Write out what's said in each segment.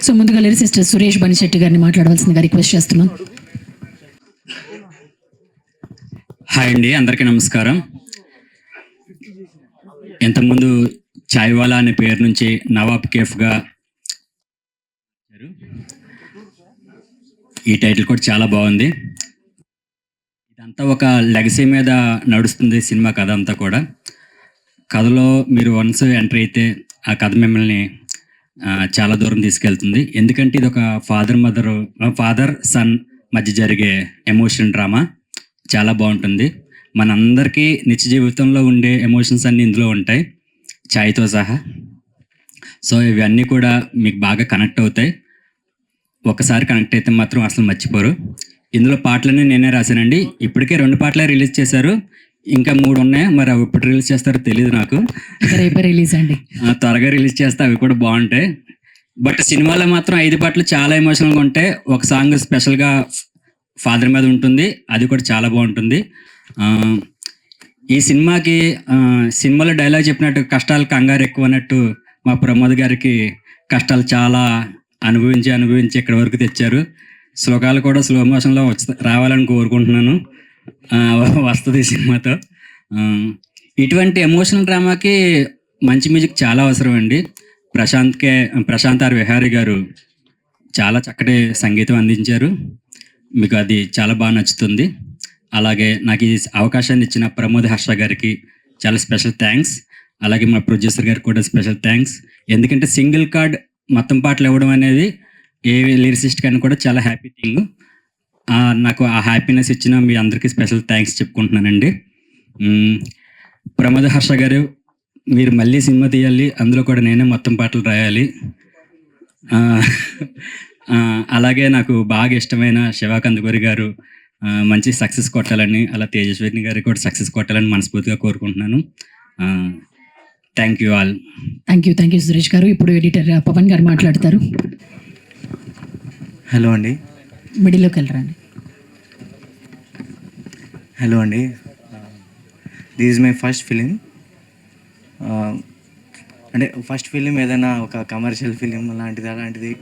So ముందుగా lyricist Suresh Banisetti గారిని మాట్లాడవలసిందిగా రిక్వెస్ట్ చేస్తున్నాం. హాయ్ అండి, అందరికీ నమస్కారం. ఇంతకుముందు చాయ్వాలా అనే పేరు నుంచి నవాబ్ కేఫ్గా ఈ టైటిల్ కూడా చాలా బాగుంది. ఇదంతా ఒక లెగసీ మీద నడుస్తుంది సినిమా కథ అంతా కూడా. కథలో మీరు వన్స్ ఎంటర్ అయితే ఆ కథ మిమ్మల్ని చాలా దూరం తీసుకెళ్తుంది. ఎందుకంటే ఇది ఒక ఫాదర్ సన్ మధ్య జరిగే ఎమోషన్ డ్రామా. చాలా బాగుంటుంది. మనందరికీ నిత్య జీవితంలో ఉండే ఎమోషన్స్ అన్నీ ఇందులో ఉంటాయి, ఛాయ్తో సహా. సో ఇవన్నీ కూడా మీకు బాగా కనెక్ట్ అవుతాయి. ఒకసారి కనెక్ట్ అయితే మాత్రం అసలు మర్చిపోరు. ఇందులో పాటలన్నీ నేనే రాశానండి. ఇప్పటికే 2 పాటలే రిలీజ్ చేశారు, ఇంకా 3 ఉన్నాయి. మరి అవి ఎప్పుడు రిలీజ్ చేస్తారో తెలియదు నాకు. రేపే రిలీజ్ అండి. త్వరగా రిలీజ్ చేస్తే అవి కూడా బాగుంటాయి. బట్ సినిమాలో మాత్రం 5 పాటలు చాలా ఎమోషనల్గా ఉంటాయి. ఒక సాంగ్ స్పెషల్గా ఫాదర్ మీద ఉంటుంది, అది కూడా చాలా బాగుంటుంది. ఈ సినిమాలో డైలాగ్ చెప్పినట్టు కష్టాలు కంగారు ఎక్కువ అన్నట్టు మా ప్రమోద్ గారికి కష్టాలు చాలా అనుభవించి ఇక్కడి వరకు తెచ్చారు. శ్లోకాలు కూడా స్లో మోషన్లో రావాలని కోరుకుంటున్నాను. వస్తుంది సినిమాతో. ఇటువంటి ఎమోషనల్ డ్రామాకి మంచి మ్యూజిక్ చాలా అవసరం అండి. ప్రశాంత్ ఆర్ విహారీ గారు చాలా చక్కటి సంగీతం అందించారు. మీకు అది చాలా బాగా నచ్చుతుంది. అలాగే నాకు ఈ అవకాశాన్ని ఇచ్చిన ప్రమోద్ హర్ష గారికి చాలా స్పెషల్ థ్యాంక్స్. అలాగే మా ప్రొడ్యూసర్ గారికి కూడా స్పెషల్ థ్యాంక్స్. ఎందుకంటే సింగిల్ కార్డ్ మొత్తం పాటలు ఇవ్వడం అనేది ఏ లిరిసిస్ట్ కానీ కూడా చాలా హ్యాపీ థింగ్. నాకు ఆ హ్యాపీనెస్ ఇచ్చిన మీ అందరికీ స్పెషల్ థ్యాంక్స్ చెప్పుకుంటున్నానండి. ప్రమోద్ హర్ష గారు, మీరు మళ్ళీ సినిమా తీయాలి, అందులో కూడా నేనే మొత్తం పాటలు రాయాలి. అలాగే నాకు బాగా ఇష్టమైన శివాకందగురి గారు మంచి సక్సెస్ కొట్టాలని, అలా తేజస్విని గారికి కూడా సక్సెస్ కొట్టాలని మనస్ఫూర్తిగా కోరుకుంటున్నాను. Thank you all. Thank you Suresh గారు. ఇప్పుడు ఎడిటర్ పవన్ గారు మాట్లాడతారు. హలో అండి. మిడిల్లోకి వెళ్ళరండి. హలో అండి. This is my first film. అంటే ఫస్ట్ ఫిలిం ఏదైనా ఒక కమర్షియల్ ఫిలిం అలాంటిది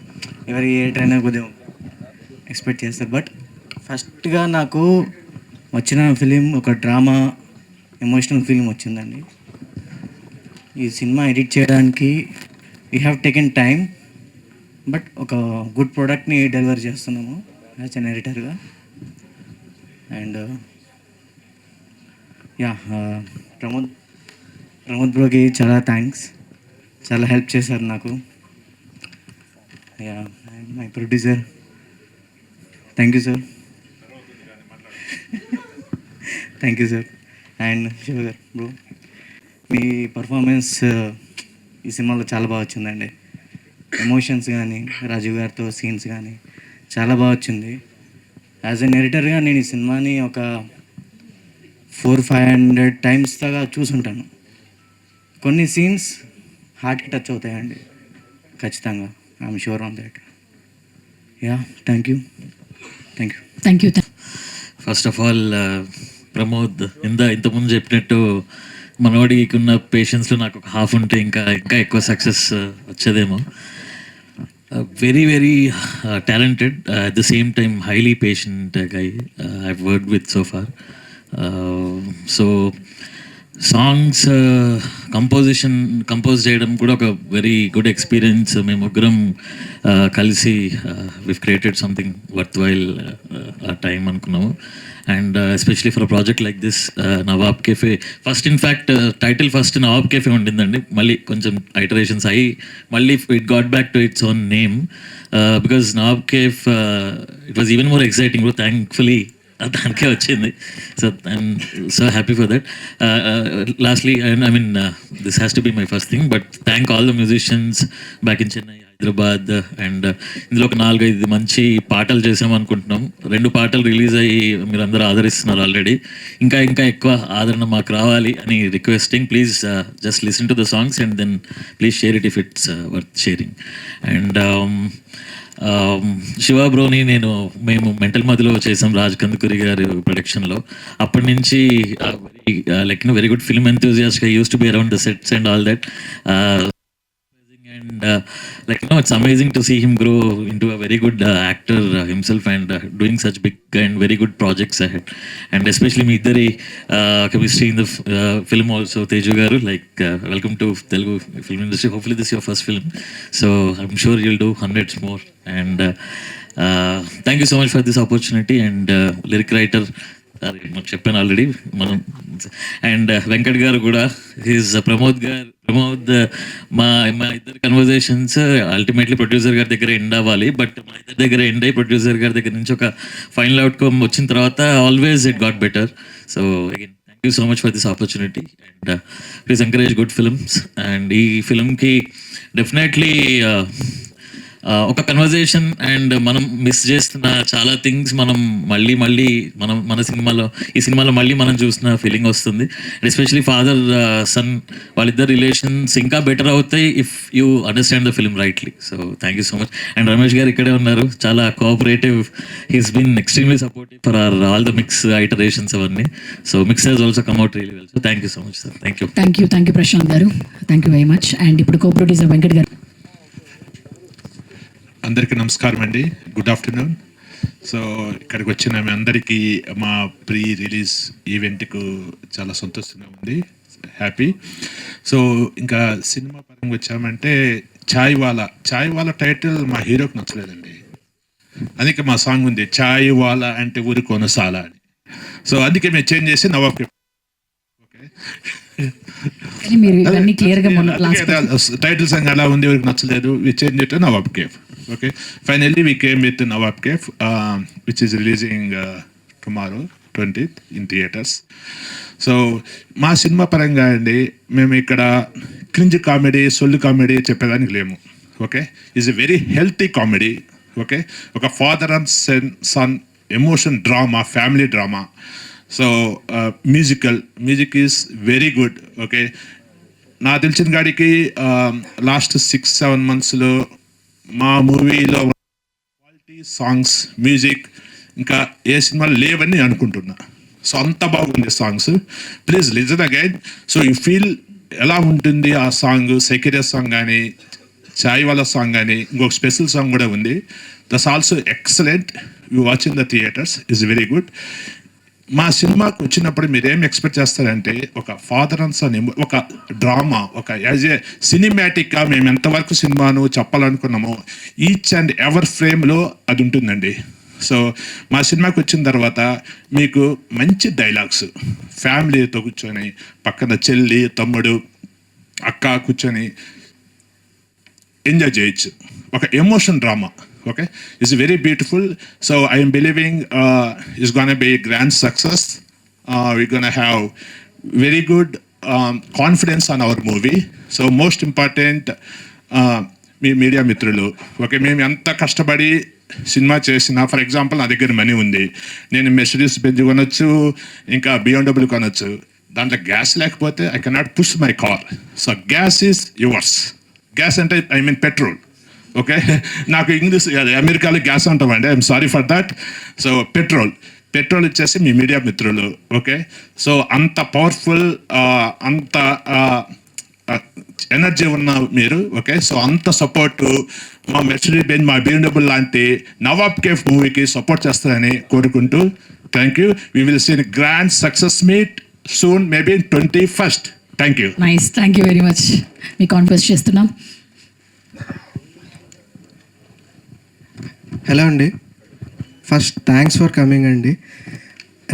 ఎవరి ఏ ట్రైన్ కొద్దిగా ఎక్స్పెక్ట్ చేస్తారు. బట్ ఫస్ట్గా నాకు వచ్చిన ఫిలిం ఒక డ్రామా ఎమోషనల్ ఫిలిం వచ్చిందండి. ఈ సినిమా ఎడిట్ చేయడానికి we have taken time, but ఒక గుడ్ ప్రోడక్ట్ని డెలివర్ చేస్తున్నాము యాజ్ ఎన్ ఎడిటర్గా. అండ్ ప్రమోద్ బ్రోకి చాలా థ్యాంక్స్, చాలా హెల్ప్ చేశారు నాకు. And my producer, thank you sir. Thank you sir. And Shiva గారు బ్రో, మీ పర్ఫార్మెన్స్ ఈ సినిమాలో చాలా బాగా వచ్చిందండి. ఎమోషన్స్ కానీ రాజు గారితో సీన్స్ కానీ చాలా బాగా వచ్చింది. యాజ్ ఎన్ ఎడిటర్గా నేను ఈ సినిమాని ఒక 400-500 టైమ్స్ దాకా చూసుంటాను. కొన్ని సీన్స్ హార్ట్కి టచ్ అవుతాయండి ఖచ్చితంగా. I'm sure on that. Thank you. First of all Pramod, ఇంతకుముందు చెప్పినట్టు మనవాడికి ఉన్న పేషెన్స్లో నాకు ఒక హాఫ్ ఉంటే ఇంకా ఎక్కువ సక్సెస్ వచ్చేదేమో. Very very talented, at the same time highly patient guy I've worked with so far. So songs compose చేయడం కూడా ఒక వెరీ గుడ్ ఎక్స్పీరియన్స్. మేము ముగ్గురం కలిసి we've created something worthwhile ఆ టైం అనుకున్నాము. And especially for a project like this, Nawab cafe first, in fact title first Nawab cafe ఉండిందండి. మళ్ళీ కొంచెం ఐటరేషన్స్ అయ్యి మళ్ళీ it got back to its own name because Nawab cafe it was even more exciting. Thankfully దానికే వచ్చింది. So I'm so happy for that. Lastly I mean this has to be my first thing, but thank all the musicians back in Chennai, Hyderabad. And ఇందులో ఒక 4-5 మంచి పాటలు చేసామనుకుంటున్నాం. 2 పాటలు release అయ్యి మీరు అందరూ ఆదరిస్తున్నారు ఆల్రెడీ. ఇంకా ఎక్కువ ఆదరణ మాకు రావాలి అని requesting. Please just listen to the songs and then please share it if it's worth sharing. And Shiva బ్రోని మేము మెంటల్ మధ్యలో చేసాం రాజ్ కందుకూరి గారి ప్రొడక్షన్లో. అప్పటి నుంచి very good film enthusiast use to be around the sets and all that. And like, you know, it's amazing to see him grow into a very good actor himself, and doing such big and very good projects ahead. And especially మీ ఇద్దరి chemistry in the film also, Teju garu, like, welcome to Telugu film industry. Hopefully this is your first film, so I'm sure you'll do hundreds more. And thank you so much for this opportunity. And lyric writer మాకు చెప్పాను already మనం. And Venkat గారు కూడా, his Pramod మా ఇద్దరు conversations ultimately producer గారి దగ్గర end అవ్వాలి, బట్ మా ఇద్దరి దగ్గర ఎండ్ అయ్యి ప్రొడ్యూసర్ గారి దగ్గర నుంచి ఒక ఫైనల్ అవుట్కమ్ వచ్చిన తర్వాత always it got better. So again thank you so much for this opportunity, and please encourage good films. And ఈ ఫిల్మ్కి డెఫినెట్లీ ఒక కన్వర్జేషన్ అండ్ మనం మిస్ చేస్తున్న చాలా థింగ్స్ మనం మళ్ళీ మన ఈ సినిమాలో మళ్ళీ మనం చూసిన ఫీలింగ్ వస్తుంది. ఎస్పెషలీ ఫాదర్ సన్ వాళ్ళిద్దరు రిలేషన్స్ ఇంకా బెటర్ అవుతాయి if you understand the film rightly. So thank you so much. And Ramesh garu ఇక్కడే ఉన్నారు, చాలా cooperative. He's been extremely supportive for all the mix iterations అవన్నీ. So mix has also come out really well. So thank you so much sir. Thank you Prashanth garu, thank you very much. And ఇప్పుడు co producer Venkat గారు. అందరికీ నమస్కారం అండి, good afternoon. So ఇక్కడికి వచ్చిన మీ అందరికీ మా ప్రీ రిలీజ్ ఈవెంట్కు చాలా సంతోషంగా ఉంది, హ్యాపీ. సో ఇంకా సినిమా పరంగా వచ్చామంటే చాయ్ వాలా టైటిల్ మా హీరోకి నచ్చలేదండి, అందుకే మా సాంగ్ ఉంది చాయ్ వాలా అంటే ఊరి కొనసాల అని. సో అందుకే మేము చేంజ్ చేసి నవాబ్ టైటిల్ సాంగ్ అలా ఉంది, ఎవరికి నచ్చలేదు, we change it Nawab cafe. Okay, finally we came with Nawab Cave, which is releasing tomorrow 20th in theaters. So మా సినిమా పరంగా అండి మేము ఇక్కడ క్రింజ్ కామెడీ సొల్లు కామెడీ చెప్పేదానికి లేము. Okay, is a very healthy comedy. Okay, ఒక father and son emotion drama, family drama. So music is very good. Okay, నాకు తెలిసిన గాడికి లాస్ట్ 6-7 monthsలో మా మూవీలో క్వాలిటీ సాంగ్స్, మ్యూజిక్ ఇంకా ఏ సినిమాలు లేవని అనుకుంటున్నా. సో అంత బాగుంది songs, please listen again. So you feel ఎలా ఉంటుంది ఆ సాంగ్, సెక్యూరియా సాంగ్ కానీ, చాయ్ వాలా సాంగ్ కానీ, ఇంకొక స్పెషల్ సాంగ్ కూడా ఉంది. That's also excellent. You watch in the theatres, is very good. మా సినిమాకి వచ్చినప్పుడు మీరు ఏం ఎక్స్పెక్ట్ చేస్తారంటే ఒక ఫాదర్ అండ్ సన్, ఒక డ్రామా, ఒక యాజ్ ఏ సినిమాటిక్గా మేము ఎంతవరకు సినిమాను చెప్పాలనుకున్నామో ఈచ్ అండ్ ఎవర్ ఫ్రేమ్లో అది ఉంటుందండి. సో మా సినిమాకి వచ్చిన తర్వాత మీకు మంచి డైలాగ్స్, ఫ్యామిలీతో కూర్చొని పక్కన చెల్లి తమ్ముడు అక్క కూర్చొని ఎంజాయ్ చేయొచ్చు. ఒక emotion drama. Okay, it's very beautiful. So I am believing it's going to be a grand success. We're going to have very good confidence on our movie. So most important, me media మిత్రులు, okay, మేము ఎంత కష్టపడి cinema చేసినా, for example నా దగ్గర money ఉంది, నేను Mercedes Benz కొనొచ్చు, ఇంకా BMW కొనొచ్చు, దాంట్లో గ్యాస్ లేకపోతే I cannot push my car. So gas is yours. Gas అంటే ఐ మీన్ పెట్రోల్. ఓకే, నాకు ఇంగ్లీష్ అమెరికాలో గ్యాస్ అంటామండి, I'm sorry for that. So petrol ఇచ్చేసి మీ మీడియా మిత్రులు. ఓకే, సో అంత పవర్ఫుల్, అంత ఎనర్జీ ఉన్న మీరు. ఓకే, సో అంత సపోర్టు మా మెర్సిడీస్ బెంజ్, మా BMW లాంటి నవాబ్ కేఫ్ మూవీకి సపోర్ట్ చేస్తారని కోరుకుంటూ thank you. We will see grand success meet soon, maybe 21st. Thank you. Nice, thank you very much. Me conference చేస్తున్నాం. హలో అండి, ఫస్ట్ థ్యాంక్స్ ఫర్ కమింగ్ అండి.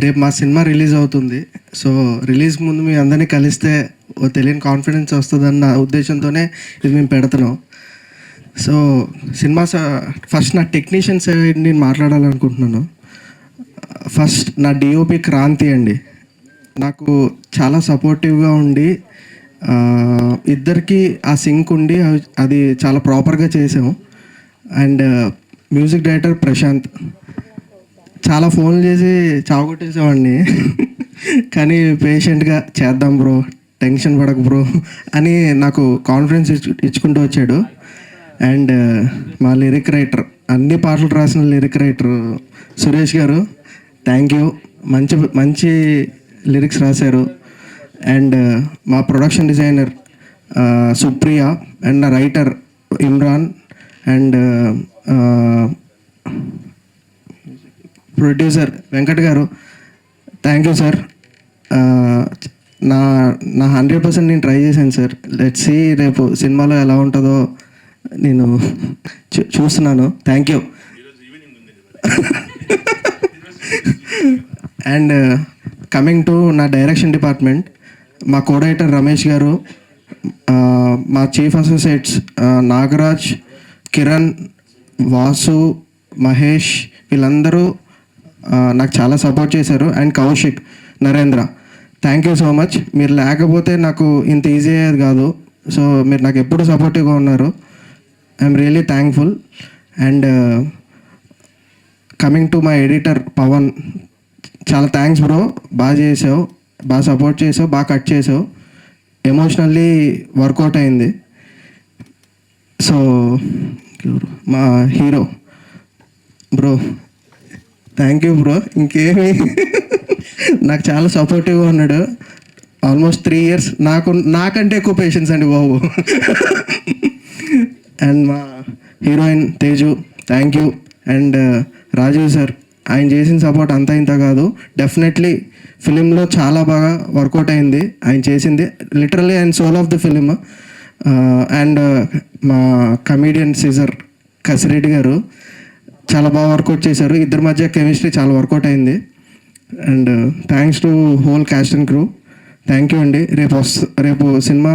రేపు మా సినిమా రిలీజ్ అవుతుంది. సో రిలీజ్ ముందు మీ అందరినీ కలిస్తే ఓ తెలియని కాన్ఫిడెన్స్ వస్తుందన్న ఉద్దేశంతోనే ఇది మేము పెడుతున్నాం. సో సినిమా ఫస్ట్ నా టెక్నీషియన్ సైడ్ నేను మాట్లాడాలనుకుంటున్నాను. ఫస్ట్ నా డిఓపి క్రాంతి అండి, నాకు చాలా సపోర్టివ్గా ఉండి ఇద్దరికి ఆ సింక్ ఉండి అది చాలా ప్రాపర్గా చేసాము. అండ్ మ్యూజిక్ డైరెక్టర్ ప్రశాంత్, చాలా ఫోన్లు చేసి చావగొట్టేసేవాడిని, కానీ పేషెంట్గా చేద్దాం బ్రో, టెన్షన్ పడకు బ్రో అని నాకు కాన్ఫిడెన్స్ ఇచ్చుకుంటూ వచ్చాడు. అండ్ మా లిరిక్ రైటర్, అన్ని పాటలు రాసిన లిరిక్ రైటర్ సురేష్ గారు, థ్యాంక్ యూ, మంచి మంచి లిరిక్స్ రాశారు. అండ్ మా ప్రొడక్షన్ డిజైనర్ సుప్రియ, అండ్ నా writer Imran and producer Venkat గారు, థ్యాంక్ యూ సార్. నా నా 100% నేను ట్రై చేశాను సార్. లెట్స్ సీ రేపు సినిమాలో ఎలా ఉంటుందో నేను చూస్తున్నాను. Thank you. And coming to నా డైరెక్షన్ డిపార్ట్మెంట్, మా కోడైటర్ రమేష్ గారు, మా చీఫ్ అసోసియేట్స్ నాగరాజ్, కిరణ్, వాసు, మహేష్, వీళ్ళందరూ నాకు చాలా సపోర్ట్ చేశారు. And Kaushik, Narendra, thank you so much. మీరు లేకపోతే నాకు ఇంత ఈజీ అయ్యేది కాదు. సో మీరు నాకు ఎప్పుడు సపోర్టివ్గా ఉన్నారు. I'm really thankful. And coming to my editor Pavan, చాలా థ్యాంక్స్ బ్రో. బాగా చేసావు, బాగా సపోర్ట్ చేసావు, బాగా కట్ చేసావు, ఎమోషనల్లీ వర్కౌట్ అయింది. సో మా hero bro, thank you bro. ఇంకేమి నాకు చాలా సపోర్టివ్గా ఉన్నాడు. Almost 3 years. నాకంటే ఎక్కువ పేషెన్స్ అండి బాబు. అండ్ మా heroine Teju, thank you. And Rajiv sir, ఆయన చేసిన సపోర్ట్ అంతా ఇంత కాదు. డెఫినెట్లీ ఫిలింలో చాలా బాగా వర్కౌట్ అయింది ఆయన చేసింది. లిటరల్లీ ఆయన soul of the film. And మా కమీడియన్ సీజర్ కసిరెడ్డి గారు చాలా బాగా వర్కౌట్ చేశారు. ఇద్దరి మధ్య కెమిస్ట్రీ చాలా వర్కౌట్ అయింది. And thanks to whole caste and crew. Thank you అండి. రేపు సినిమా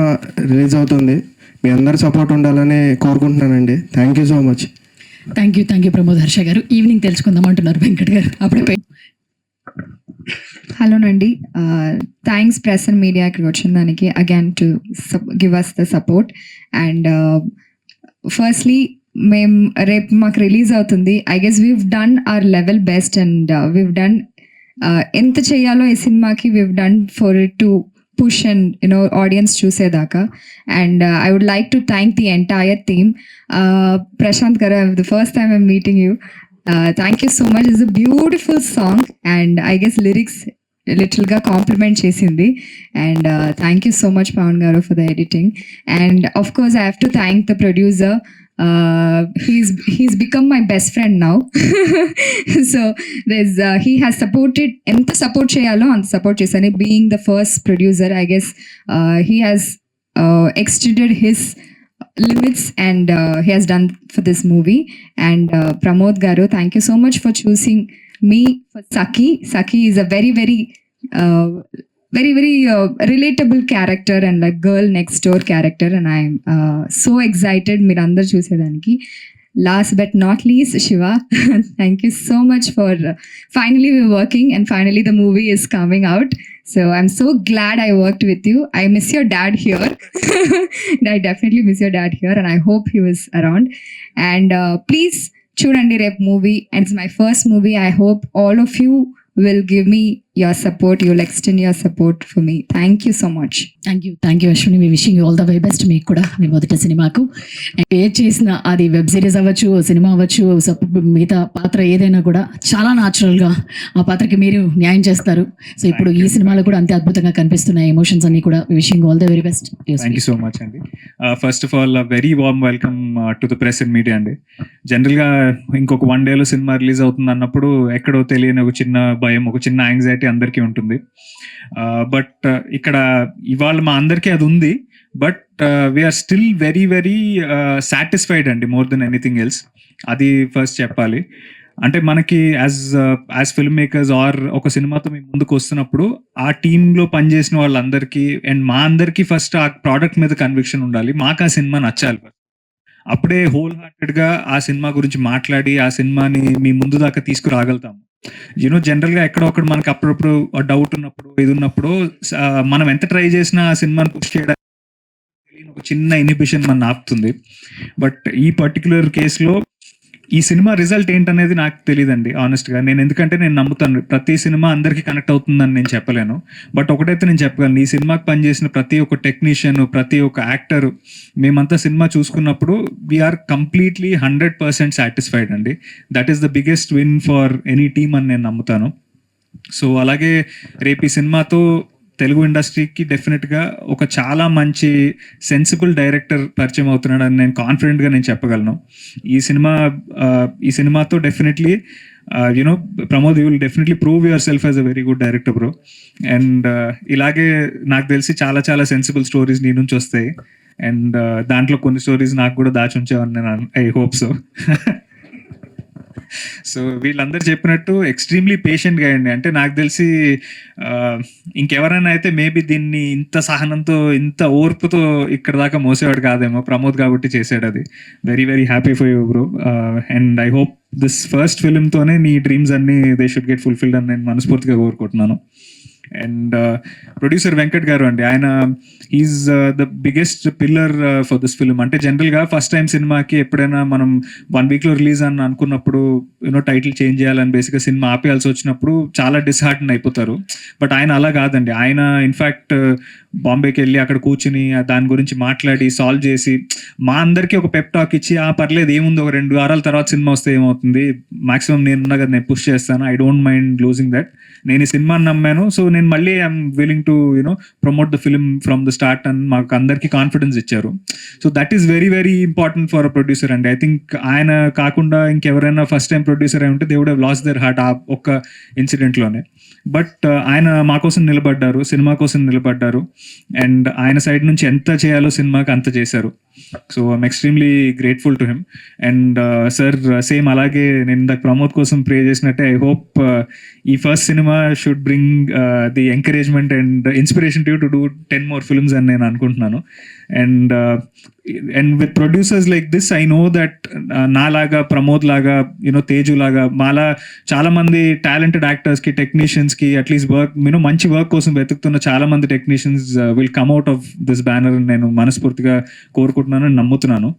రిలీజ్ అవుతుంది. మీ అందరి సపోర్ట్ ఉండాలని కోరుకుంటున్నానండి. Thank you so much. Thank you Pramod Harsha గారు. ఈవినింగ్ తెలుసుకుందాం అంటున్నారు వెంకట్ గారు. అప్పుడే హలోనండి, థ్యాంక్స్ ప్రెస్ అండ్ మీడియాకి వచ్చిన దానికి again to give us the support. And firstly మేము రేపు మాకు రిలీజ్ అవుతుంది. I guess we've done our level best and we've done ఎంత చేయాలో ఈ సినిమాకి we've done for it to push and audience చూసేదాకా. And I would like to thank the entire team. Prashant Garu, the first time I'm meeting you. Thank you so much. It's a beautiful song and I guess lyrics little ga compliment chesindi. And thank you so much Pawan Garu for the editing. And of course I have to thank the producer. He's become my best friend now. So there's he has supported enta support cheyalo ant support chesani. Being the first producer, I guess he has extended his limits and he has done for this movie. And Pramod Garu, thank you so much for choosing me for Saki is a very relatable character and like girl next door character, and I'm so excited మీరు అందరు చూసేదానికి. Last but not least, Shiva, thank you so much for finally we're working and finally the movie is coming out. So I'm so glad I worked with you. I miss your dad here. I definitely miss your dad here and I hope he was around. And please చూడండి రేపు movie. And it's my first movie. I hope all of you will give me your support. You will extend your support for me. Thank you so much. Thank you Ashwini. Me wishing all the way best. మీకు కూడా మీ మొదటి సినిమాకు ఏ చేసిన అది web series అవ్వచ్చు, cinema అవ్వచ్చు, మిగతా పాత్ర ఏదైనా కూడా చాలా న్యాచురల్గా ఆ పాత్రకి మీరు న్యాయం చేస్తారు. సో ఇప్పుడు ఈ సినిమాలో కూడా అంతే అద్భుతంగా కనిపిస్తున్నాయి ఎమోషన్స్ అన్ని కూడా. Wishing all the very best. Thank you so much అండి. First of all very warm welcome to the press and media అండి. జనరల్గా ఇంకొక 1 dayలో సినిమా రిలీజ్ అవుతుంది అన్నప్పుడు ఎక్కడో తెలియని ఒక చిన్న భయం, ఒక చిన్న యాంగ్జైటీ అందరికీ ఉంటుంది. బట్ ఇక్కడ ఇవాళ మా అందరికీ అది ఉంది. But we're still very satisfied అండి, మోర్ దెన్ ఎనీథింగ్ ఎల్స్. అది ఫస్ట్ చెప్పాలి. అంటే మనకి యాజ్ ఫిల్మ్ మేకర్స్ ఆర్ ఒక సినిమాతో మేము ముందుకు వస్తున్నప్పుడు ఆ టీంలో పనిచేసిన వాళ్ళందరికీ అండ్ మా అందరికీ ఫస్ట్ ఆ ప్రోడక్ట్ మీద కన్విక్షన్ ఉండాలి. మాకు ఆ సినిమా నచ్చాలి. అప్పుడే హోల్ హార్టెడ్గా ఆ సినిమా గురించి మాట్లాడి ఆ సినిమాని మీ ముందు దాకా తీసుకురాగలుగుతాము. జనరల్గా ఎక్కడో ఒకటి మనకి అప్పుడప్పుడు డౌట్ ఉన్నప్పుడు ఇది ఉన్నప్పుడు మనం ఎంత ట్రై చేసినా ఆ సినిమాని పుష్ చేయడానికి ఒక చిన్న ఇన్హిబిషన్ మన ఆపుతుంది. బట్ ఈ పర్టికులర్ కేసులో ఈ సినిమా రిజల్ట్ ఏంటనేది నాకు తెలియదండి ఆనెస్ట్గా. ఎందుకంటే నేను నమ్ముతాను ప్రతి సినిమా అందరికీ కనెక్ట్ అవుతుందని నేను చెప్పలేను. బట్ ఒకటైతే నేను చెప్పగలను, ఈ సినిమాకి పనిచేసిన ప్రతి ఒక్క టెక్నీషియన్, ప్రతి ఒక్క యాక్టర్, మేమంతా సినిమా చూసుకున్నప్పుడు వీఆర్ కంప్లీట్లీ 100% సాటిస్ఫైడ్ అండి. That is the biggest win for any team అని నేను నమ్ముతాను. సో అలాగే రేపు ఈ సినిమాతో తెలుగు ఇండస్ట్రీకి డెఫినెట్గా ఒక చాలా మంచి సెన్సిబుల్ డైరెక్టర్ పరిచయం అవుతున్నాడని నేను కాన్ఫిడెంట్గా నేను చెప్పగలను. ఈ సినిమాతో definitely you know Pramod, you will definitely prove your self as a very good director bro. And ఇలాగే నాకు తెలిసి చాలా చాలా సెన్సిబుల్ స్టోరీస్ నీ నుంచి వస్తాయి. అండ్ దాంట్లో కొన్ని స్టోరీస్ నాకు కూడా దాచి ఉంచావని నేను ఐ హోప్ సో. సో వీళ్ళందరూ చెప్పినట్టు ఎక్స్ట్రీమ్లీ పేషెంట్గా అయ్యండి. అంటే నాకు తెలిసి ఇంకెవరైనా అయితే మేబీ దీన్ని ఇంత సహనంతో ఇంత ఓర్పుతో ఇక్కడ దాకా మోసేవాడు కాదేమో, ప్రమోద్ కాబట్టి చేశాడు అది. Very very happy for you bro. And I hope this first ఫిల్మ్తోనే నీ డ్రీమ్స్ అన్నీ దే షుడ్ గెట్ ఫుల్ఫిల్డ్ అని నేను మనస్ఫూర్తిగా కోరుకుంటున్నాను. అండ్ ప్రొడ్యూసర్ వెంకట్ గారు అండి, ఆయన is the biggest pillar for this film. అంటే జనరల్గా ఫస్ట్ టైం సినిమాకి ఎప్పుడైనా మనం 1 వీక్లో రిలీజ్ అని అనుకున్నప్పుడు యూనో టైటిల్ చేంజ్ చేయాలని బేసిక్గా సినిమా ఆపేయాల్సి వచ్చినప్పుడు చాలా డిస్హార్టన్ అయిపోతారు. బట్ ఆయన అలా కాదండి. ఆయన ఇన్ఫ్యాక్ట్ బాంబేకి వెళ్ళి అక్కడ కూర్చుని దాని గురించి మాట్లాడి సాల్వ్ చేసి మా అందరికీ ఒక పెప్ టాక్ ఇచ్చి పర్లేదు ఏముంది, ఒక 2 వారాల తర్వాత సినిమా వస్తే ఏమవుతుంది, మాక్సిమం నేనున్నా కదా నేను పుష్ చేస్తాను, I don't mind losing that, నేను ఈ సినిమాని నమ్మాను, సో నేను మళ్ళీ I'm willing to you know promote the film from the start అని మాకు అందరికీ కాన్ఫిడెన్స్ ఇచ్చారు. So that is very very important for a producer అండి. ఐ థింక్ ఆయన కాకుండా ఇంకెవరైనా ఫస్ట్ టైం ప్రొడ్యూసర్ అయి ఉంటే they would have lost their heart ఆ ఒక్క ఇన్సిడెంట్లోనే. బట్ ఆయన మా కోసం నిలబడ్డారు, సినిమా కోసం నిలబడ్డారు. అండ్ ఆయన సైడ్ నుంచి ఎంత చేయాలో సినిమాకి అంత చేశారు. So I'm extremely grateful to him. And sir same అలాగే నేను ఇందాక ప్రమోద్ కోసం ప్రే చేసినట్టే ఐ హోప్ ఈ first cinema should bring the encouragement and inspiration to do 10 more films అని నేను అనుకుంటున్నాను. And with producers like this I know that నాలాగా, ప్రమోద్ లాగా, యూనో తేజు లాగా, మాలా చాలా మంది టాలెంటెడ్ యాక్టర్స్కి, టెక్నీషియన్స్కి అట్లీస్ట్ వర్క్ మంచి వర్క్ కోసం వెతుకుతున్న చాలా మంది technicians will come out of this banner అని నేను మనస్ఫూర్తిగా కోరుకుంటున్నాను, నమ్ముతున్నాను.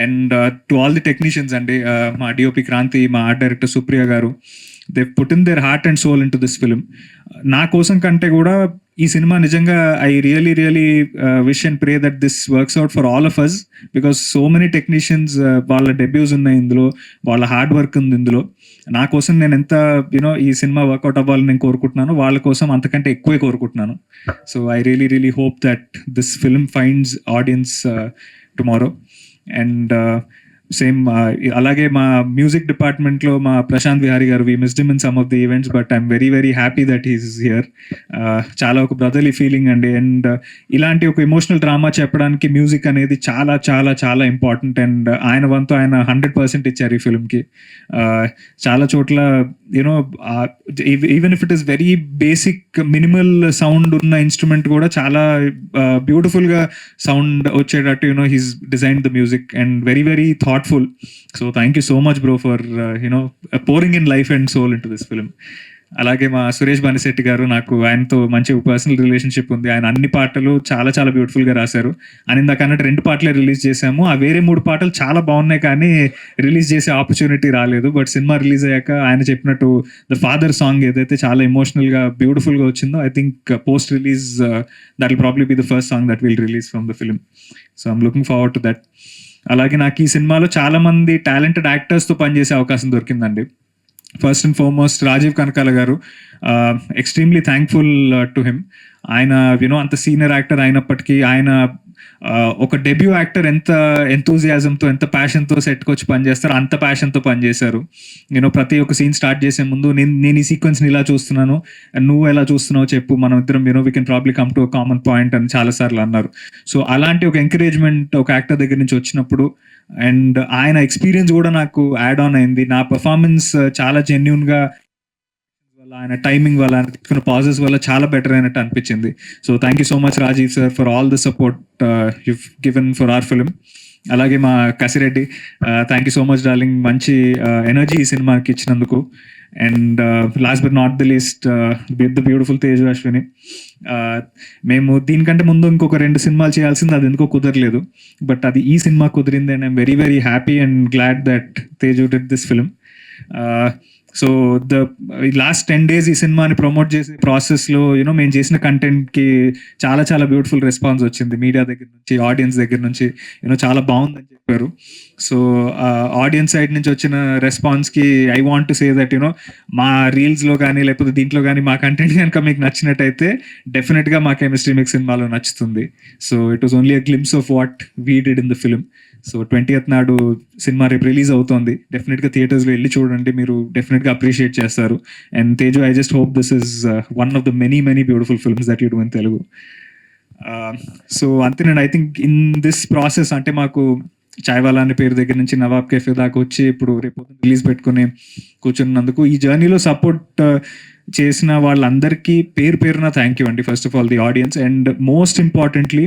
And to all the technicians అండి, మా డిఓపి క్రాంతి, మా ఆర్ట్ డైరెక్టర్ సుప్రియ గారు, they put in their heart and soul into this film. నా కోసం కంటే కూడా ఈ సినిమా నిజంగా I really wish and pray that this works out for all of us, because so many technicians వాళ్ళ డెబ్యూస్ ఉన్నాయి ఇందులో, వాళ్ళ హార్డ్ వర్క్ ఉంది ఇందులో. నా కోసం నేను ఎంత యూనో ఈ సినిమా వర్కౌట్ అవ్వాలని నేను కోరుకుంటున్నాను, వాళ్ళ కోసం అంతకంటే ఎక్కువే కోరుకుంటున్నాను. So I really hope that this film finds audience tomorrow. And same అలాగే మా మ్యూజిక్ డిపార్ట్మెంట్లో మా ప్రశాంత్ విహారీ గారు, we missed him in some of the events, but I'm very happy that he's here. చాలా ఒక బ్రదర్లీ ఫీలింగ్ అండి. అండ్ ఇలాంటి ఒక ఎమోషనల్ డ్రామా చెప్పడానికి మ్యూజిక్ అనేది చాలా చాలా చాలా ఇంపార్టెంట్. అండ్ ఆయన వంతు ఆయన 100% ఇచ్చారు ఈ ఫిల్మ్కి. చాలా చోట్ల you know even if it is very basic minimal sound ఉన్న ఇన్స్ట్రుమెంట్ కూడా చాలా బ్యూటిఫుల్గా సౌండ్ వచ్చేటట్టు you know he's design the music and very thoughtful. So thank you so much bro for pouring in life and soul into this film. అలాగే మా సురేష్ బానిశెట్టి గారు, నాకు ఆయనతో మంచి పర్సనల్ రిలేషన్షిప్ ఉంది. ఆయన అన్ని పాటలు చాలా చాలా బ్యూటిఫుల్గా రాశారు. అని ఇందాక అన్నట్టు 2 పాటలే రిలీజ్ చేశాము. ఆ వేరే 3 పాటలు చాలా బాగున్నాయి కానీ రిలీజ్ చేసే ఆపర్చునిటీ రాలేదు. బట్ సినిమా రిలీజ్ అయ్యాక ఆయన చెప్పినట్టు ద ఫాదర్ సాంగ్ ఏదైతే చాలా ఎమోషనల్గా బ్యూటిఫుల్గా వచ్చిందో, I think post release that will probably be the first song that will release from the film. So I'm looking forward to that. అలాగే నాకు ఈ సినిమాలో చాలా మంది టాలెంటెడ్ యాక్టర్స్తో పనిచేసే అవకాశం దొరికిందండి. First and foremost Rajeev Kanakala garu, extremely thankful to him. ఆయన అంత సీనియర్ యాక్టర్ అయినప్పటికీ ఆయన ఒక డెబ్యూ యాక్టర్ ఎంత ఎంతూజియాజంతో, ఎంత ప్యాషన్తో సెట్కి వచ్చి పనిచేస్తారు, అంత ప్యాషన్తో పనిచేశారు. ప్రతి ఒక్క సీన్ స్టార్ట్ చేసే ముందు నేను ఈ సీక్వెన్స్ని ఇలా చూస్తున్నాను, నువ్వు ఎలా చూస్తున్నావు చెప్పు, మనం ఇద్దరం we can probably come to common point అని చాలాసార్లు అన్నారు. సో అలాంటి ఒక ఎంకరేజ్మెంట్ ఒక యాక్టర్ దగ్గర నుంచి వచ్చినప్పుడు, అండ్ ఆయన ఎక్స్పీరియన్స్ కూడా నాకు యాడ్ ఆన్ అయింది. నా పర్ఫార్మెన్స్ చాలా జెన్యూన్గా ఆయన టైమింగ్ వల్ల, ఆయన తీసుకున్న పాజెస్ వల్ల చాలా బెటర్ అయినట్టు అనిపించింది. So thank you so much Rajiv sir for all the support you've given for our film. అలాగే మా Kasireddy, thank you so much darling, మంచి ఎనర్జీ ఈ సినిమాకి ఇచ్చినందుకు. And last but not the least the beautiful Teju Ashwini. మేము దీనికంటే ముందు ఇంకొక 2 సినిమాలు చేయాల్సింది, అది ఎందుకో కుదరలేదు. బట్ అది ఈ సినిమా కుదిరింది. And I'm very happy and glad that Teju did this film. So last 10 days ఈ సినిమాని ప్రమోట్ చేసే ప్రాసెస్లో మేము చేసిన కంటెంట్కి చాలా చాలా బ్యూటిఫుల్ రెస్పాన్స్ వచ్చింది మీడియా దగ్గర నుంచి, ఆడియన్స్ దగ్గర నుంచి. చాలా బాగుందని చెప్పారు. సో ఆడియన్స్ సైడ్ నుంచి వచ్చిన రెస్పాన్స్కి I want to say that మా రీల్స్లో కానీ లేకపోతే దీంట్లో కానీ మా కంటెంట్ కనుక మీకు నచ్చినట్టయితే డెఫినెట్గా మా కెమిస్ట్రీ మీకు సినిమాలో నచ్చుతుంది. So it was only a glimpse of what we did in the film. So 20th నాడు సినిమా రేపు రిలీజ్ అవుతుంది. డెఫినెట్గా థియేటర్స్లో వెళ్ళి చూడండి, మీరు డెఫినెట్గా అప్రిషియేట్ చేస్తారు. And Teju, I just hope this is one of the many beautiful films that you do in Telugu. So అంతేనండి. I think in this process అంటే మాకు చాయ్వాలా అనే పేరు దగ్గర నుంచి నవాబ్ కెఫే దాకా వచ్చి ఇప్పుడు రేపు రిలీజ్ పెట్టుకుని కూర్చున్నందుకు, ఈ జర్నీలో సపోర్ట్ చేసిన వాళ్ళందరికీ పేరున థ్యాంక్ యూ అండి. First of all the audience, and most importantly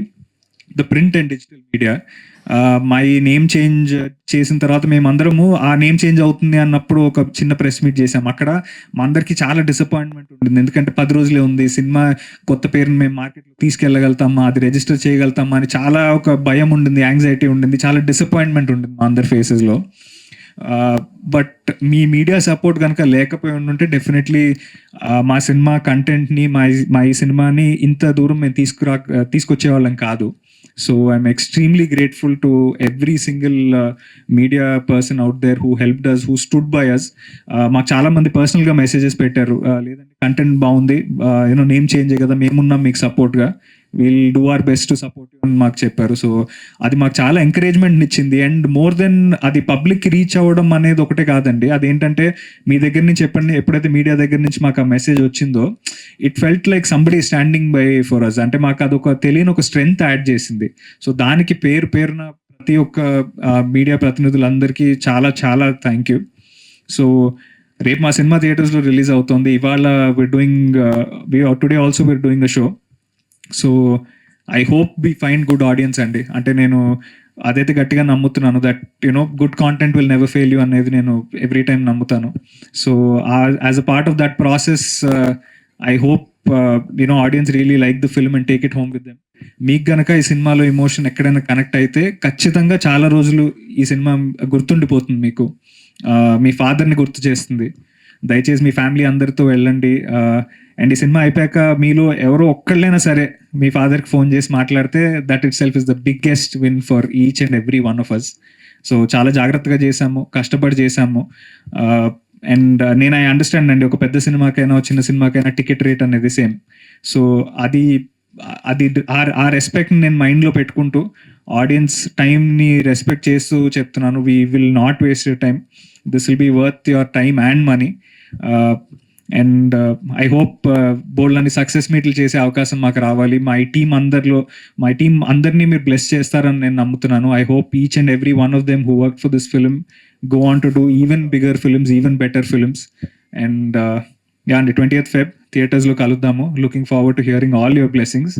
the print and digital media. My name change చేసిన తర్వాత మేమందరము ఆ నేమ్ చేంజ్ అవుతుంది అన్నప్పుడు ఒక చిన్న ప్రెస్ మీట్ చేసాం. అక్కడ మా అందరికీ చాలా డిసప్పాయింట్మెంట్ ఉంటుంది. ఎందుకంటే 10 రోజులే ఉంది, సినిమా కొత్త పేరుని మేము మార్కెట్లో తీసుకెళ్ళగలుగుతామా, అది రిజిస్టర్ చేయగలుగుతామా అని చాలా ఒక భయం ఉండింది, యాంగ్జైటీ ఉండింది, చాలా డిసప్పాయింట్మెంట్ ఉంటుంది మా అందరి ఫేసెస్లో. బట్ మీ మీడియా సపోర్ట్ కనుక లేకపోయి ఉంటే డెఫినెట్లీ మా సినిమా కంటెంట్ని మా ఈ సినిమాని ఇంత దూరం మేము తీసుకొచ్చేవాళ్ళం కాదు. So I'm extremely grateful to every single media person out there who helped us, who stood by us. మాకు చాలా మంది పర్సనల్గా మెసేజెస్ పెట్టారు, లేదంటే కంటెంట్ బాగుంది, నేమ్ చేంజ్ కదా, మేమున్నాం మీకు సపోర్ట్గా, will do our best to support you అని మాకు చెప్పారు. సో అది మాకు చాలా ఎంకరేజ్మెంట్ ఇచ్చింది. అండ్ మోర్ దెన్ అది పబ్లిక్ రీచ్ అవ్వడం అనేది ఒకటే కాదండి, అదేంటంటే మీ దగ్గర నుంచి ఎప్పుడైతే మీడియా దగ్గర నుంచి మాకు ఆ మెసేజ్ వచ్చిందో, it felt like somebody standing by for us. అంటే మాకు అదొక తెలియని ఒక స్ట్రెంగ్త్ యాడ్ చేసింది. సో దానికి పేరున ప్రతి ఒక్క మీడియా ప్రతినిధులందరికీ చాలా చాలా థ్యాంక్ యూ. సో రేపు మా సినిమా థియేటర్స్లో రిలీజ్ అవుతుంది. ఇవాళ today also we're doing a show. So I hope we find good audience అండి. అంటే నేను అదైతే గట్టిగా నమ్ముతున్నాను that good content will never fail you అనేది నేను ఎవ్రీ టైం నమ్ముతాను. So as a part of that process I hope audience really like the film and take it home with them. మీకు గనక ఈ సినిమాలో ఎమోషన్ ఎక్కడైనా కనెక్ట్ అయితే ఖచ్చితంగా చాలా రోజులు ఈ సినిమా గుర్తుండిపోతుంది మీకు, మీ ఫాదర్ని గుర్తు చేస్తుంది. దయచేసి మీ ఫ్యామిలీ అందరితో వెళ్ళండి. అండ్ ఈ సినిమా అయిపోయాక మీలో ఎవరో ఒక్కళ్ళైనా సరే మీ ఫాదర్కి ఫోన్ చేసి మాట్లాడితే that itself is the biggest win for each and every one of us. So చాలా జాగ్రత్తగా చేశాము, కష్టపడి చేశాము. అండ్ నేను ఐ అండర్స్టాండ్ అండి, ఒక పెద్ద సినిమాకైనా చిన్న సినిమాకైనా టికెట్ రేట్ అనేది సేమ్. సో అది ఆ రెస్పెక్ట్ని నేను మైండ్లో పెట్టుకుంటూ ఆడియన్స్ టైంని రెస్పెక్ట్ చేస్తూ చెప్తున్నాను, we will not waste your time, this will be worth your time and money. And I hope bold అని సక్సెస్ మీట్లు చేసే అవకాశం మాకు రావాలి. మై టీం అందరినీ మీరు బ్లెస్ చేస్తారని నేను నమ్ముతున్నాను. I hope each and every one of them who work for this film go on to do even bigger films, even better films. And yeah, on the 20th Feb థియేటర్స్లో కలుద్దాము. Looking forward to hearing all your blessings.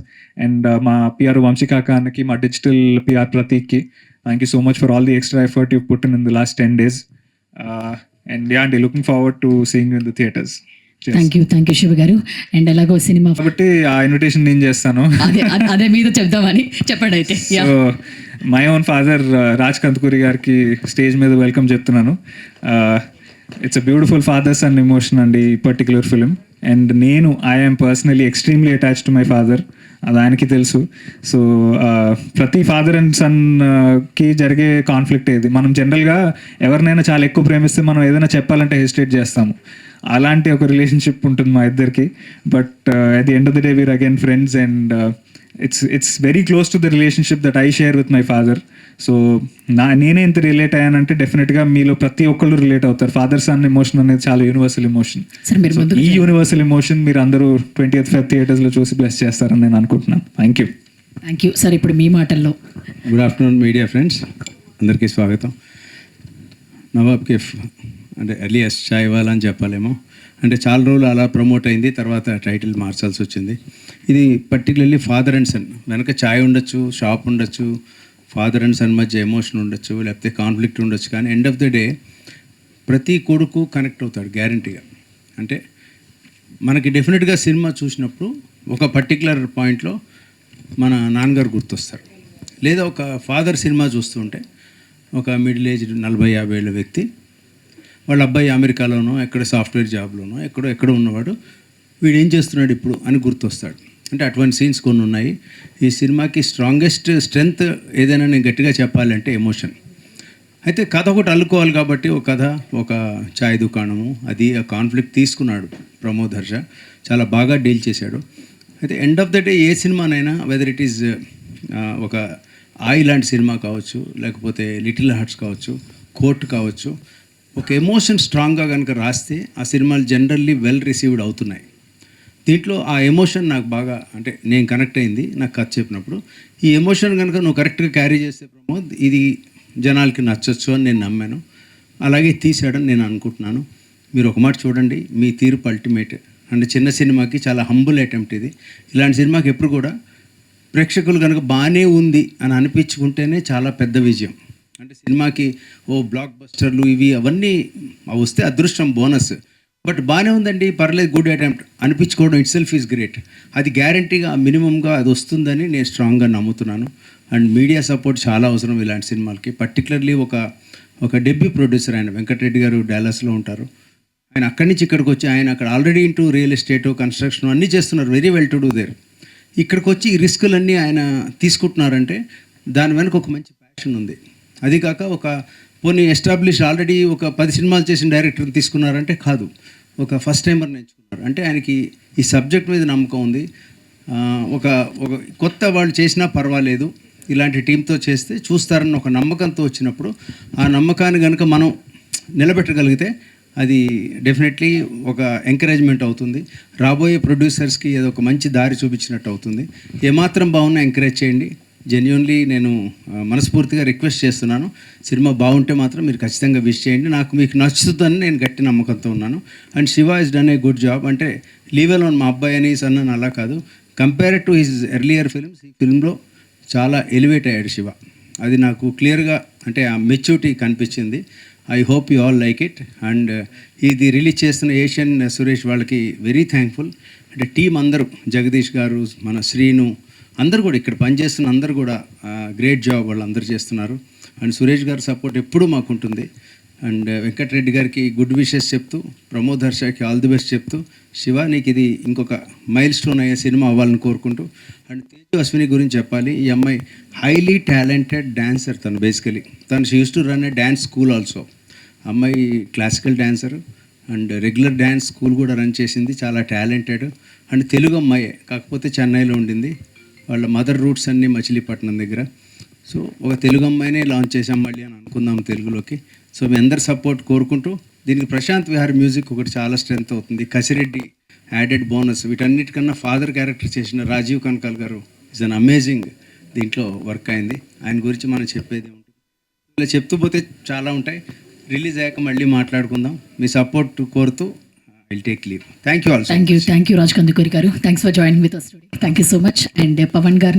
And మా PR వంశీకాక అన్నకి, మా digital PR ప్రతీక్కి thank you so much for all the extra effort you put in the last 10 days. And yeah అండి, looking forward to seeing in the theatres. Thank you Shiva garu. And ఎలాగో cinema కాబట్టి ఆ invitation నేను చేస్తాను. అదే మీద చెప్దామని చెప్పండి అయితే. So my own father Raj Kandukuri గారికి స్టేజ్ మీద వెల్కమ్ చెప్తున్నాను. It's a beautiful father son emotion అండి ఈ పర్టికులర్ ఫిలిం. అండ్ నేను I'm personally extremely attach to my father, అది ఆయనకి తెలుసు. సో ప్రతి ఫాదర్ అండ్ సన్కి జరిగే కాన్ఫ్లిక్ట్ ఏది, మనం జనరల్గా ఎవరినైనా చాలా ఎక్కువ ప్రేమిస్తే మనం ఏదైనా చెప్పాలంటే హెసిటేట్ చేస్తాము. అలాంటి ఒక రిలేషన్షిప్ ఉంటుంది మా ఇద్దరికి. But at the end of the day we're again friends. And it's very close to the relationship that I share with my father. So నేనే ఇంత రిలేట్ అయ్యానంటే డెఫినెట్గా మీలో ప్రతి ఒక్కళ్ళు రిలేట్ అవుతారు. ఫాదర్ సన్ ఎమోషన్ అనేది చాలా యూనివర్సల్ ఎమోషన్. ఈ యూనివర్సల్ ఎమోషన్ మీరు అందరూ 20th Feb థియేటర్స్లో చూసి బ్లెస్ చేస్తారని నేను అనుకుంటున్నాను. Thank you sir. ఇప్పుడు మీ మాటల్లో. గుడ్ ఆఫ్టర్నూన్ మీడియా ఫ్రెండ్స్, అందరికీ స్వాగతం. నవాబ్ కేఫ్ అంటే ఎర్లియస్ట్ చాయ్వాలా అని చెప్పాలేమో, అంటే చాలా రోజులు అలా ప్రమోట్ అయింది, తర్వాత టైటిల్ మార్చాల్సి వచ్చింది. ఇది పర్టికులర్లీ ఫాదర్ అండ్ సన్, వెనక చాయ్ ఉండొచ్చు, షాప్ ఉండొచ్చు, ఫాదర్ అండ్ సన్ మధ్య ఎమోషన్ ఉండొచ్చు, లేకపోతే కాన్ఫ్లిక్ట్ ఉండొచ్చు, కానీ ఎండ్ ఆఫ్ ద డే ప్రతి కొడుకు కనెక్ట్ అవుతాడు గ్యారంటీగా. అంటే మనకి డెఫినెట్గా సినిమా చూసినప్పుడు ఒక పర్టికులర్ పాయింట్లో మన నాన్నగారు గుర్తొస్తారు. లేదా ఒక ఫాదర్ సినిమా చూస్తుంటే ఒక మిడిల్ ఏజ్ 40-50 ఏళ్ళ వ్యక్తి వాళ్ళ అబ్బాయి అమెరికాలోనో ఎక్కడ సాఫ్ట్వేర్ జాబ్లోనో ఎక్కడో ఉన్నవాడు వీడు ఏం చేస్తున్నాడు ఇప్పుడు అని గుర్తొస్తాడు. అంటే అటువంటి సీన్స్ కొన్ని ఉన్నాయి. ఈ సినిమాకి స్ట్రాంగెస్ట్ స్ట్రెంగ్త్ ఏదైనా నేను గట్టిగా చెప్పాలంటే ఎమోషన్. అయితే కథ ఒకటి అల్లుకోవాలి కాబట్టి ఒక కథ, ఒక చాయ్ దుకాణము, అది ఆ కాన్ఫ్లిక్ట్ తీసుకున్నాడు ప్రమోద్ హర్ష, చాలా బాగా డీల్ చేశాడు. అయితే ఎండ్ ఆఫ్ ద డే ఏ సినిమానైనా వెదర్ ఇట్ ఈజ్ ఒక ఆయి లాంటి సినిమా కావచ్చు, లేకపోతే లిటిల్ హార్ట్స్ కావచ్చు, కోర్ట్ కావచ్చు, ఒక ఎమోషన్ స్ట్రాంగ్గా కనుక రాస్తే ఆ సినిమాలు జనరల్లీ వెల్ రిసీవ్డ్ అవుతున్నాయి. దీంట్లో ఆ ఎమోషన్ నాకు బాగా, అంటే నేను కనెక్ట్ అయింది నాకు కథ చెప్పినప్పుడు. ఈ ఎమోషన్ కనుక నువ్వు కరెక్ట్గా క్యారీ చేస్తే ప్రమోద్, ఇది జనాలకి నచ్చొచ్చు అని నేను నమ్మాను. అలాగే తీసాడని నేను అనుకుంటున్నాను. మీరు ఒక మాట చూడండి, మీ తీర్పు అల్టిమేట్. అంటే చిన్న సినిమాకి చాలా హంబుల్ అటెంప్ట్ ఇది. ఇలాంటి సినిమాకి ఎప్పుడు కూడా ప్రేక్షకులు కనుక బాగానే ఉంది అని అనిపించుకుంటేనే చాలా పెద్ద విజయం. అంటే సినిమాకి బ్లాక్ బస్టర్లు ఇవి అవన్నీ వస్తే అదృష్టం, బోనస్. బట్ బాగానే ఉందండి, పర్లేదు, గుడ్ అటెంప్ట్ అనిపించుకోవడం ఇట్ సెల్ఫ్ ఈజ్ గ్రేట్. అది గ్యారంటీగా మినిమంగా అది వస్తుందని నేను స్ట్రాంగ్గా నమ్ముతున్నాను. అండ్ మీడియా సపోర్ట్ చాలా అవసరం ఇలాంటి సినిమాలకి. పర్టికులర్లీ ఒక డెబ్యూ ప్రొడ్యూసర్ ఆయన వెంకటరెడ్డి గారు డాలస్లో ఉంటారు. ఆయన అక్కడి నుంచి ఇక్కడికి వచ్చి, ఆయన అక్కడ already into real estate, construction అన్నీ చేస్తున్నారు, very well to do there. ఇక్కడికి వచ్చి ఈ రిస్కులన్నీ ఆయన తీసుకుంటున్నారంటే దాని వెనక ఒక మంచి ప్యాషన్ ఉంది. అది కాక ఒక పోనీ ఎస్టాబ్లిష్ ఆల్రెడీ ఒక 10 సినిమాలు చేసిన డైరెక్టర్ని తీసుకున్నారంటే కాదు, ఒక ఫస్ట్ టైమర్ని ఎంచుకున్నారు. అంటే ఆయనకి ఈ సబ్జెక్ట్ మీద నమ్మకం ఉంది. ఒక కొత్త వాళ్ళు చేసినా పర్వాలేదు, ఇలాంటి టీంతో చేస్తే చూస్తారన్న ఒక నమ్మకంతో వచ్చినప్పుడు, ఆ నమ్మకాన్ని కనుక మనం నిలబెట్టగలిగితే అది డెఫినెట్లీ ఒక ఎంకరేజ్మెంట్ అవుతుంది. రాబోయే ప్రొడ్యూసర్స్కి ఏదో ఒక మంచి దారి చూపించినట్టు అవుతుంది. ఏమాత్రం బాగున్నా ఎంకరేజ్ చేయండి. జెన్యున్లీ నేను మనస్ఫూర్తిగా రిక్వెస్ట్ చేస్తున్నాను. సినిమా బాగుంటే మాత్రం మీరు ఖచ్చితంగా విష్ చేయండి. మీకు నచ్చుతుందని నేను గట్టి నమ్మకంతో ఉన్నాను. And Shiva is done a good job. అంటే లీవ్ అలోన్ మా అబ్బాయి అని సన్న అలా కాదు, compare to his earlier films ఈ ఫిల్మ్లో చాలా ఎలివేట్ అయ్యాడు శివ. అది నాకు క్లియర్గా, అంటే ఆ మెచ్యూరిటీ కనిపించింది. I hope you all like it. And ఇది రిలీజ్ చేస్తున్న ఏషియన్ సురేష్ వాళ్ళకి వెరీ థ్యాంక్ఫుల్. అంటే టీం అందరూ, జగదీష్ గారు, మన శ్రీను, అందరూ కూడా ఇక్కడ పనిచేస్తున్న అందరూ కూడా గ్రేట్ జాబ్ వాళ్ళు అందరూ చేస్తున్నారు. అండ్ సురేష్ గారి సపోర్ట్ ఎప్పుడూ మాకు ఉంటుంది. అండ్ వెంకటరెడ్డి గారికి గుడ్ విషెస్ చెప్తూ, ప్రమోద్ హర్షకి ఆల్ ది బెస్ట్ చెప్తూ, శివ నీకు ఇది ఇంకొక మైల్ స్టోన్ అయ్యే సినిమా అవ్వాలని కోరుకుంటూ. అండ్ తేజు అశ్విని గురించి చెప్పాలి. ఈ అమ్మాయి హైలీ టాలెంటెడ్ డాన్సర్. తను basically she used to run a dance school also. అమ్మాయి classical dancer and regular dance school కూడా రన్ చేసింది. చాలా టాలెంటెడ్. అండ్ తెలుగు అమ్మాయే, కాకపోతే చెన్నైలో ఉండింది. వాళ్ళ మదర్ రూట్స్ అన్నీ మచిలీపట్నం దగ్గర. సో ఒక తెలుగు అమ్మాయినే లాంచ్ చేసాం మళ్ళీ అని అనుకుందాం తెలుగులోకి. సో మీ అందరి సపోర్ట్ కోరుకుంటూ, దీనికి ప్రశాంత్ విహార్ మ్యూజిక్ ఒకటి చాలా స్ట్రెంత్ అవుతుంది. Kasireddy added bonus. వీటన్నిటికన్నా ఫాదర్ క్యారెక్టర్ చేసిన Rajeev Kanakala garu is an amazing దీంట్లో వర్క్ అయింది. ఆయన గురించి మనం చెప్పేది ఉంటుంది. ఇలా చెప్తూ పోతే చాలా ఉంటాయి. రిలీజ్ అయ్యాక మళ్ళీ మాట్లాడుకుందాం. మీ సపోర్ట్ కోరుతూ will take leave. Thank you also. Thank you Raj Kandukuri garu. Thanks for joining with us today. Thank you so much. And Pawan గారిని